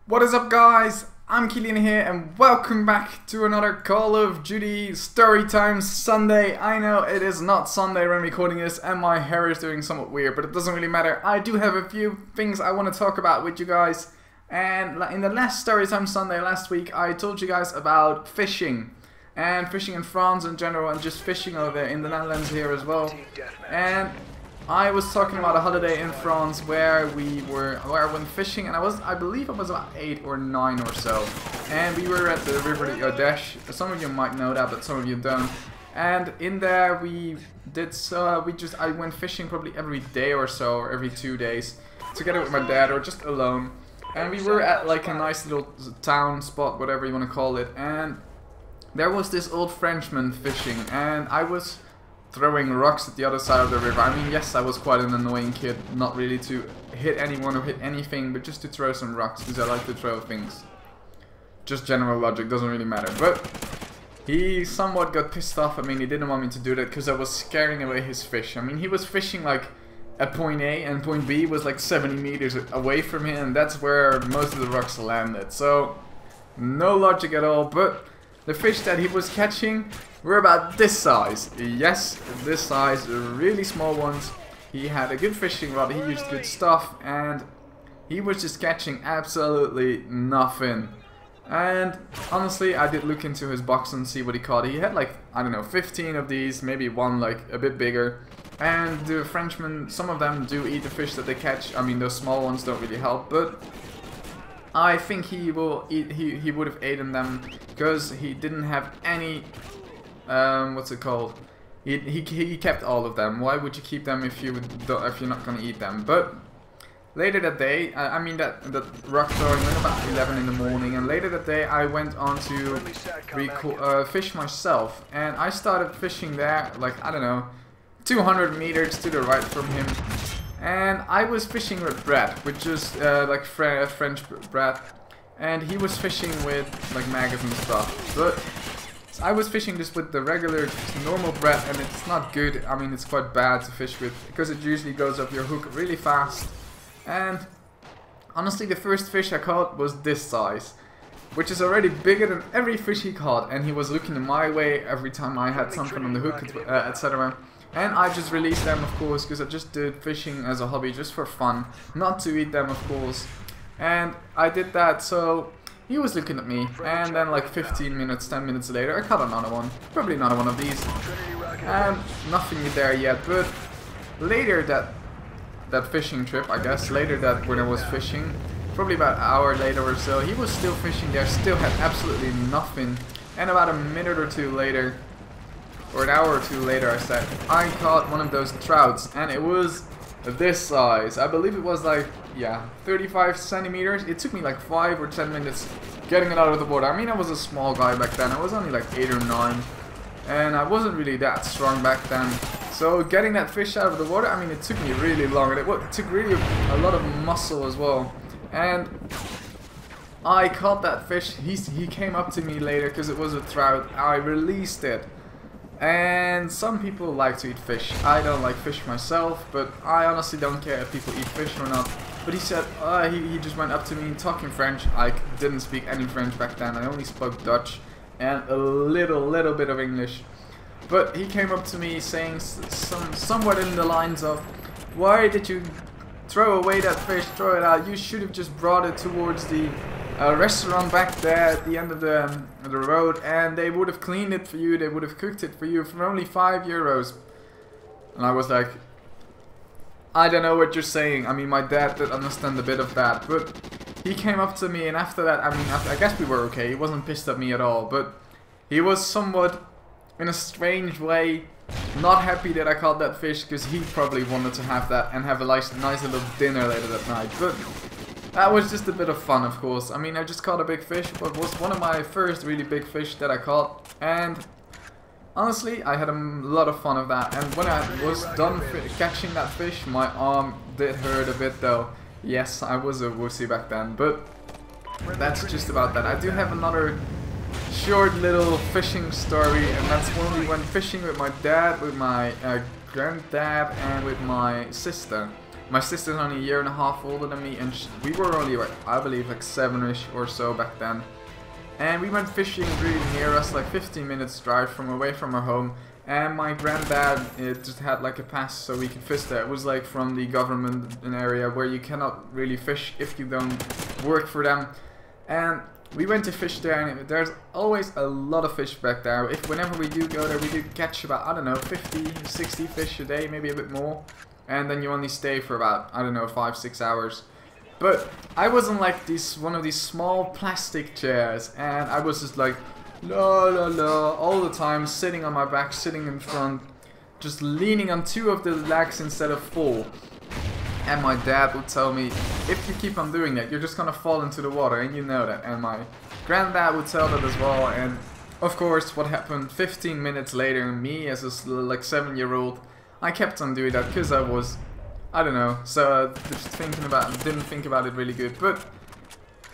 What is up, guys? I'm Killian here and welcome back to another Call of Duty Storytime Sunday. I know it is not Sunday when I'm recording this and my hair is doing somewhat weird, but it doesn't really matter. I do have a few things I want to talk about with you guys. And in the last Storytime Sunday last week, I told you guys about fishing. And fishing in France in general, and just fishing over there in the Netherlands here as well. And I was talking about a holiday in France where I went fishing, and I believe I was about 8 or 9 or so, and we were at the river the Ardèche. Some of you might know that, but some of you don't. And in there I went fishing probably every day or so, or every 2 days, together with my dad or just alone. And we were at like a nice little town spot, whatever you want to call it, and there was this old Frenchman fishing, and I was throwing rocks at the other side of the river. I mean, yes, I was quite an annoying kid, not really to hit anyone or hit anything, but just to throw some rocks, because I like to throw things. Just general logic, doesn't really matter. But he somewhat got pissed off. I mean, he didn't want me to do that because I was scaring away his fish. I mean, he was fishing like at point A, and point B was like 70 meters away from him, and that's where most of the rocks landed. So, no logic at all, but the fish that he was catching were about this size. Yes, this size, really small ones. He had a good fishing rod, he used good stuff, and he was just catching absolutely nothing. And honestly, I did look into his box and see what he caught. He had like, I don't know, 15 of these, maybe one like a bit bigger. And the Frenchmen, some of them do eat the fish that they catch. I mean, those small ones don't really help, but I think he would have eaten them because he didn't have any, what's it called? He kept all of them. Why would you keep them if you're not gonna eat them? But later that day, I mean that rock throwing went about 11 in the morning, and later that day I went on to fish myself, and I started fishing there like, I don't know, 200 meters to the right from him. And I was fishing with Brad, which is like French Brad, and he was fishing with like maggots and stuff. But I was fishing just with the regular, normal Brad, and it's not good. I mean, it's quite bad to fish with because it usually goes off your hook really fast. And honestly, the first fish I caught was this size, which is already bigger than every fish he caught. And he was looking my way every time I had something on the hook, etc. And I just released them, of course, because I just did fishing as a hobby, just for fun, not to eat them, of course. And I did that, so he was looking at me, and then like 15 minutes, 10 minutes later, I caught another one, probably another one of these, and nothing there yet. But later that fishing trip, I guess, later that when I was fishing, probably about an hour later or so, he was still fishing there, still had absolutely nothing, and about a minute or two later, or an hour or two later, I said, I caught one of those trouts, and it was this size. I believe it was like, yeah, 35 centimeters. It took me like 5 or 10 minutes getting it out of the water. I mean, I was a small guy back then. I was only like 8 or 9, and I wasn't really that strong back then. So getting that fish out of the water, I mean, it took me really long, and it took really a lot of muscle as well. And I caught that fish. He came up to me later because it was a trout. I released it. And some people like to eat fish. I don't like fish myself, but I honestly don't care if people eat fish or not. But he said, he just went up to me talking French. I didn't speak any French back then. I only spoke Dutch and a little bit of English. But he came up to me saying somewhat in the lines of, why did you throw away that fish, throw it out? You should have just brought it towards the restaurant back there at the end of the road, and they would have cleaned it for you, they would have cooked it for you for only €5. And I was like, I don't know what you're saying. I mean, my dad did understand a bit of that, but he came up to me, and after that, I mean, I guess we were okay. He wasn't pissed at me at all, but he was somewhat, in a strange way, not happy that I caught that fish, because he probably wanted to have that and have a nice little dinner later that night. But that was just a bit of fun, of course. I mean, I just caught a big fish, but it was one of my first really big fish that I caught, and honestly, I had a lot of fun of that. And when I was done catching that fish, my arm did hurt a bit though. Yes, I was a wussy back then, but that's just about that. I do have another short little fishing story, and that's when we went fishing with my dad, with my granddad, and with my sister. My sister's only a year and a half older than me, and we were only, like, I believe, like 7ish or so back then. And we went fishing really near us, like 15 minutes drive from away from our home. And my granddad just had like a pass so we could fish there. It was like from the government, an area where you cannot really fish if you don't work for them. And we went to fish there, and there's always a lot of fish back there. Whenever we do go there, we do catch about, I don't know, 50, 60 fish a day, maybe a bit more. And then you only stay for about, I don't know, 5-6 hours. But I was on like one of these small plastic chairs, and I was just like, la la la, all the time, sitting on my back, sitting in front, just leaning on 2 of the legs instead of 4. And my dad would tell me, if you keep on doing that, you're just gonna fall into the water, and you know that. And my granddad would tell that as well. And of course, what happened 15 minutes later, me as a like 7-year-old, I kept on doing that because I was, I don't know, so just didn't think about it really good. But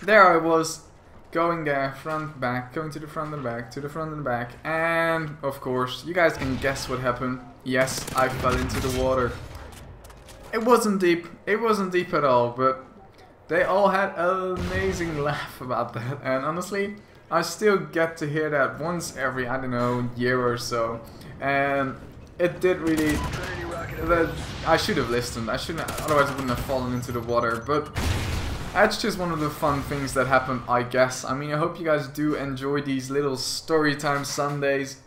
there I was, going there, front, back, going to the front and back, to the front and back, and of course, you guys can guess what happened. Yes, I fell into the water. It wasn't deep at all, but they all had an amazing laugh about that, and honestly, I still get to hear that once every, I don't know, year or so, and it did really, I should have listened, otherwise I wouldn't have fallen into the water, but that's just one of the fun things that happened, I guess. I mean, I hope you guys do enjoy these little storytime Sundays.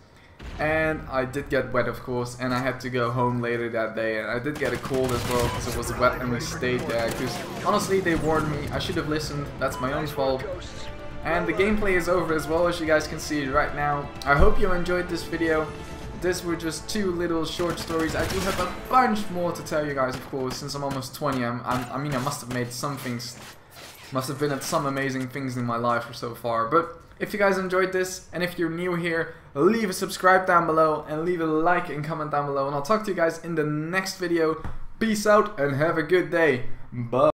And I did get wet, of course, and I had to go home later that day. And I did get a cold as well because it was wet and we stayed there. Because honestly, they warned me. I should have listened. That's my own fault. And the gameplay is over as well, as you guys can see right now. I hope you enjoyed this video. These were just 2 little short stories. I do have a bunch more to tell you guys, of course, since I'm almost 20. I mean, I must have made some things. Must have been at some amazing things in my life so far. But if you guys enjoyed this, and if you're new here, leave a subscribe down below, and leave a like and comment down below. And I'll talk to you guys in the next video. Peace out, and have a good day. Bye.